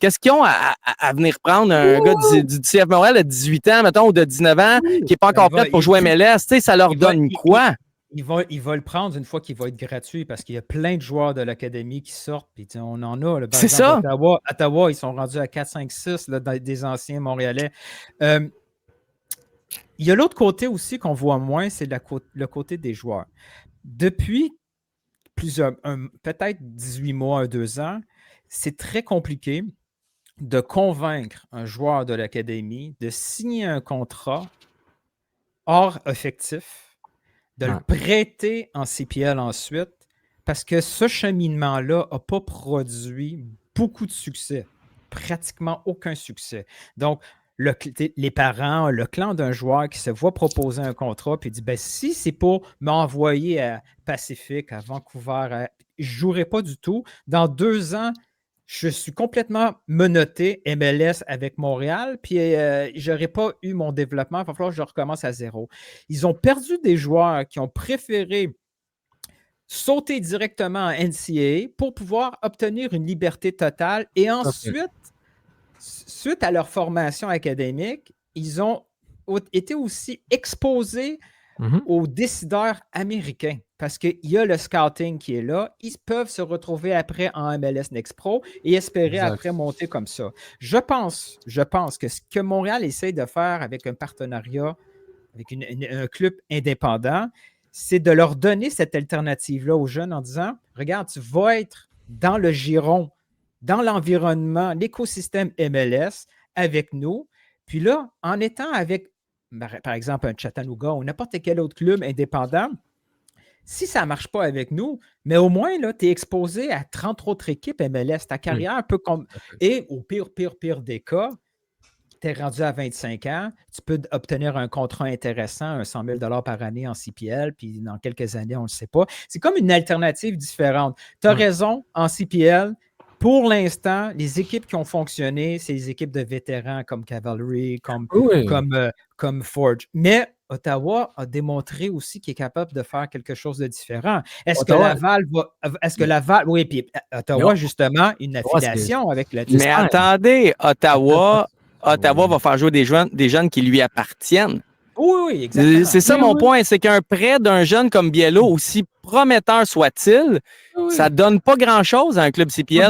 Qu'est-ce qu'ils ont à venir prendre un gars du CF Montréal de 18 ans, mettons, ou de 19 ans, qui n'est pas encore prêt pour jouer MLS? Tu sais, ça leur donne quoi? Il va le prendre une fois qu'il va être gratuit parce qu'il y a plein de joueurs de l'académie qui sortent. Puis on en a. Là, par exemple, ça. Ottawa, ils sont rendus à 4, 5, 6 là, des anciens Montréalais. Il y a l'autre côté aussi qu'on voit moins, c'est le côté des joueurs. Depuis peut-être 18 mois, 2 ans, c'est très compliqué de convaincre un joueur de l'académie de signer un contrat hors effectif, de le prêter en CPL ensuite, parce que ce cheminement-là n'a pas produit beaucoup de succès, pratiquement aucun succès. Donc, les parents, le clan d'un joueur qui se voit proposer un contrat puis dit si c'est pour m'envoyer à Pacifique, à Vancouver, je ne jouerai pas du tout. Dans 2 ans, je suis complètement menotté MLS avec Montréal, puis je n'aurais pas eu mon développement. Il va falloir que je recommence à zéro. Ils ont perdu des joueurs qui ont préféré sauter directement en NCAA pour pouvoir obtenir une liberté totale. Et ensuite, suite à leur formation académique, ils ont été aussi exposés aux décideurs américains parce qu'il y a le scouting qui est là. Ils peuvent se retrouver après en MLS Next Pro et espérer après monter comme ça. Je pense que ce que Montréal essaie de faire avec un partenariat, avec un club indépendant, c'est de leur donner cette alternative-là aux jeunes en disant, regarde, tu vas être dans le giron, dans l'environnement, l'écosystème MLS avec nous. Puis là, en étant avec par exemple, un Chattanooga ou n'importe quel autre club indépendant, si ça ne marche pas avec nous, mais au moins, tu es exposé à 30 autres équipes MLS. Ta carrière peut comme. Et au pire des cas, tu es rendu à 25 ans, tu peux obtenir un contrat intéressant, un 100 000 par année en CPL, puis dans quelques années, on ne le sait pas. C'est comme une alternative différente. Tu as raison, en CPL, pour l'instant, les équipes qui ont fonctionné, c'est les équipes de vétérans comme Cavalry, comme Forge. Mais Ottawa a démontré aussi qu'il est capable de faire quelque chose de différent. Est-ce que Laval va. Est-ce que Laval. Oui, puis Ottawa, justement, une affiliation avec la. Mais attendez, Ottawa va faire jouer des jeunes qui lui appartiennent. Oui, exactement. C'est ça mon point, c'est qu'un prêt d'un jeune comme Biello, aussi prometteur soit-il, ça ne donne pas grand-chose à un club CPL.